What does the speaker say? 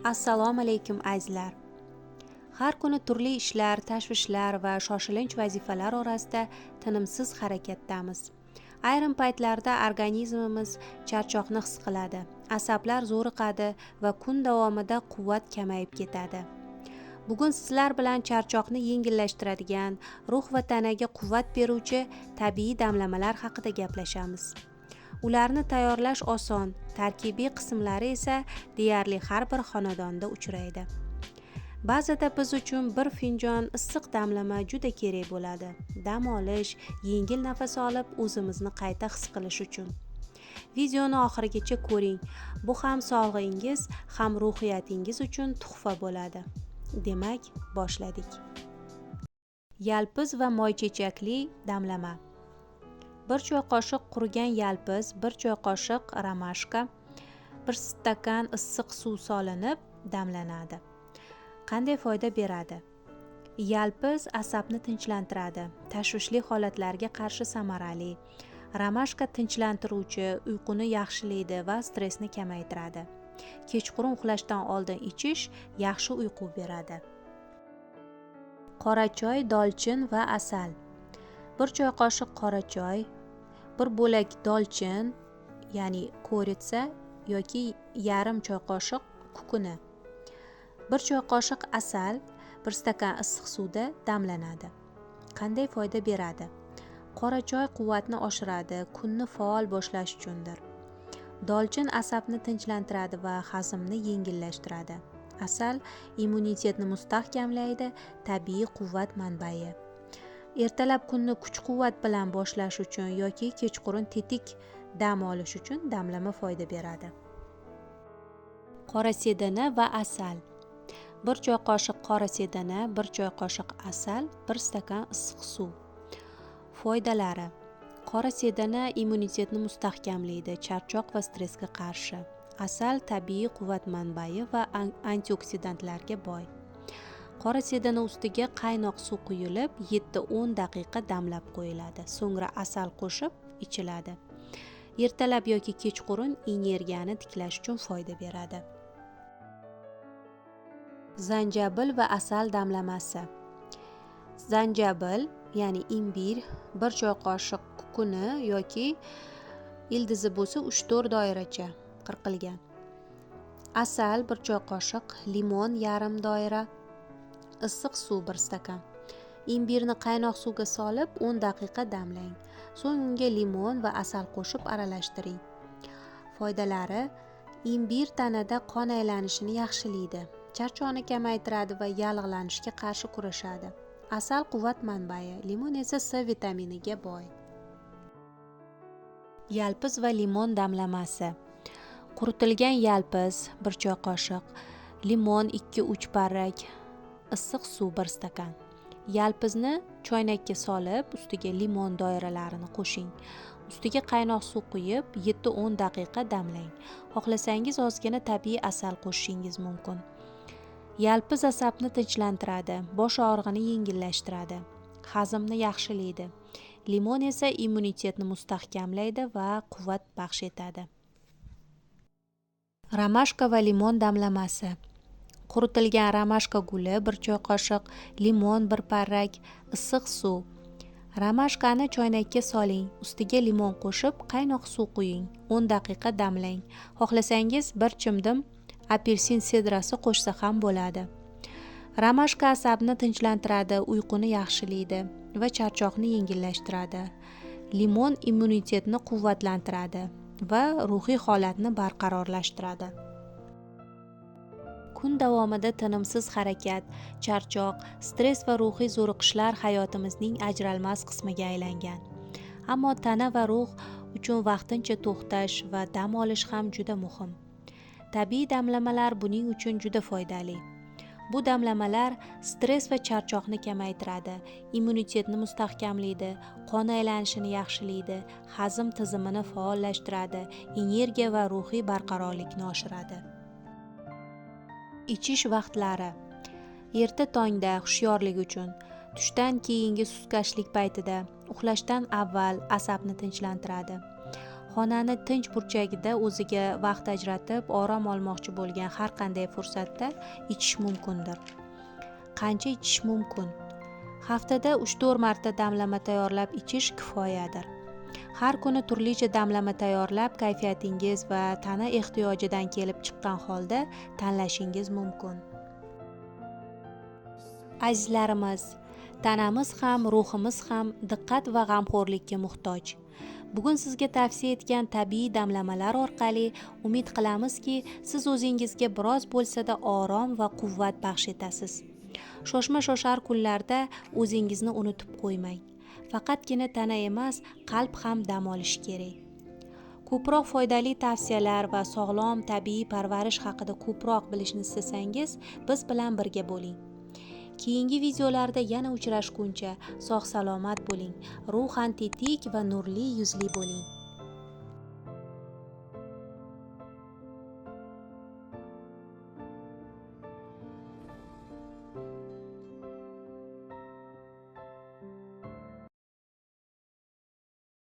Assalomu alaykum azizlar. Har kuni turli ishlar, tashvishlar va shoshilinch vazifalar orasida tinimsiz harakatdamiz. Ayrim paytlarda organizmimiz charchoqni his qiladi, asablar zo'riqadi va kun davomida quvvat kamayib ketadi. Bugun sizlar bilan charchoqni yengillashtiradigan, ruh va tanaga quvvat beruvchi tabiiy damlamalar haqida gaplashamiz. Ularni tayyorlash oson, tarkibiy qismlari esa deyarli har bir xonadonda uchraydi. Ba'zida biz uchun bir finjon issiq damlama juda kerak bo'ladi. Dam olish, yengil nafas olib, o'zimizni qayta his qilish uchun. Videoni oxirigacha ko'ring. Bu ham sog'lig'ingiz, ham ruhiyatingiz uchun tuhfa bo'ladi. Demak, boshladik. Yalpiz va moychechakli damlama. 1 choy qoshiq qurigan yalpiz, 1 choy qoshiq romashka, 1 stakan issiq suv solinib damlanadi. Qanday foyda beradi? Yalpiz asabni tinchlantiradi, tashvishli holatlarga qarshi samarali. Romashka tinchlantiruvchi, uyquni yaxshilaydi va stressni kamaytiradi. Kechqurun uxlashdan oldin ichish yaxshi uyqu beradi. Qora choy, dolchin va asal. 1 choy qoshiq qora choy, 1 bo'lak dolchin, ya'ni koritsa yoki yarim choy qoshiq kukuni. 1 choy qoshiq asal 1 stakan issiq suvda damlanadi. Qanday foyda beradi? Qora choy quvvatni oshiradi, kunni faol boshlash uchundir. Dolchin asabni tinchlantiradi va hazmni yengillashtiradi. Asal immunitetni mustahkamlaydi, tabiiy quvvat manbai. Ertalab kunni kuch-quvvat bilan boshlash uchun yoki kechqurun tetik dam olish uchun damlama foyda beradi. Qora sedana va asal. 1 choy qoshiq qora sedana, 1 choy qoshiq asal, 1 stakan issiq suv. Foydalari: qora sedana immunitetni mustahkamlaydi, charchoq va stressga qarshi. Asal tabiiy quvvat manbai va antioksidantlarga boy. Qora sedana ustiga qaynoq suv quyilib, 7-10 daqiqa damlab qo'yiladi. So'ngra asal qo'shib ichiladi. Ertalab yoki kechqurun energiyani tiklash uchun foyda beradi. Zanjabil va asal damlamasi. Zanjabil, ya'ni imbir, 1 choy qoshiq kukuni yoki ildizi bo'lsa 3-4 doiracha qirqilgan. Asal 1 choy qoshiq, limon yarim doira, issiq suv 1 stakan. Imbirni qaynoq suvga solib 10 daqiqa damlang. So'ng unga limon va asal qo'shib aralashtiring. Foydalari: imbir tanada qon aylanishini yaxshilaydi, charchoqni kamaytiradi va yallig'lanishga qarshi kurashadi. Asal quvvat manbai, limon esa C vitaminiga boy. Yalpiz va limon damlamasi. Quritilgan yalpiz 1 choy qoshiq, limon 2-3 parrak, issiq suv 1 stakan. Yalpizni choynakka solib, ustiga limon doiralarini qo'shing. Ustiga qaynoq suv quyib, 7-10 daqiqa damlang. Xohlasangiz ozgina tabiiy asal qo'shishingiz mumkin. Yalpiz asabni tinchlantiradi, bosh og'rig'ini yengillashtiradi, hazmni yaxshilaydi. Limon esa immunitetni mustahkamlaydi va quvvat baxsh etadi. Romashka va limon damlamasi. Quritilgan romashka guli 1 choy qoshiq, limon 1 parrak, issiq suv. Romashkani choynakka soling, ustiga limon qo'shib, qaynoq suv quying, 10 daqiqa damlang. Xohlasangiz 1 chimdim apelsin sedrasi qo'shsa ham bo'ladi. Romashka asabni tinchlantiradi, uyquni yaxshilaydi va charchoqni yengillashtiradi. Limon immunitetni quvvatlantiradi va ruhiy holatni barqarorlashtiradi. Kun davomida tinimsiz harakat, charchoq, stress va ruhiy zo'riqishlar hayotimizning ajralmas qismiga aylangan. Ammo tana va ruh uchun vaqtincha to'xtash va dam olish ham juda muhim. Tabiiy damlamalar buning uchun juda foydali. Bu damlamalar stress va charchoqni kamaytiradi, immunitetni mustahkamlaydi, qon aylanishini yaxshilaydi, hazm tizimini faollashtiradi, energiya va ruhiy barqarorlikni oshiradi. Ichish vaqtlari. Erta tongda hushyorlik uchun, tushdan keyingi suskashlik paytida, uxlashdan avval asabni tinchlantiradi. xonani tinch burchagida o'ziga vaqt ajratib orom olmoqchi bo'lgan har qanday fursatda ichish mumkindir. Qancha ichish mumkin? Haftada 3-4 marta damlama tayyorlab ichish kifoyadir. Har kuni turlicha damlama tayyorlab kayfiyatingiz va tana ehtiyojidan kelib chiqqan holda tanlashingiz mumkin. Azizlarimiz, tanamiz ham, ruhimiz ham diqqat va g'amxo'rlikka muhtoj. Bugun sizga tavsiya etgan tabiiy damlamalar orqali umid qilamizki, siz o'zingizga biroz bo'lsa-da orom va quvvat baxsh etasiz. Shoshma-shoshar kunlarda o'zingizni unutib qo'ymang. Faqatgina tana emas, qalb ham dam olishi kerak. Ko'proq foydali tavsiyalar va sog'lom tabiiy parvarish haqida ko'proq bilishni istasangiz, biz bilan birga bo'ling. Keyingi videolarda yana uchrashguncha sog' salomat bo'ling, ruhan tetik va nurli yuzli bo'ling.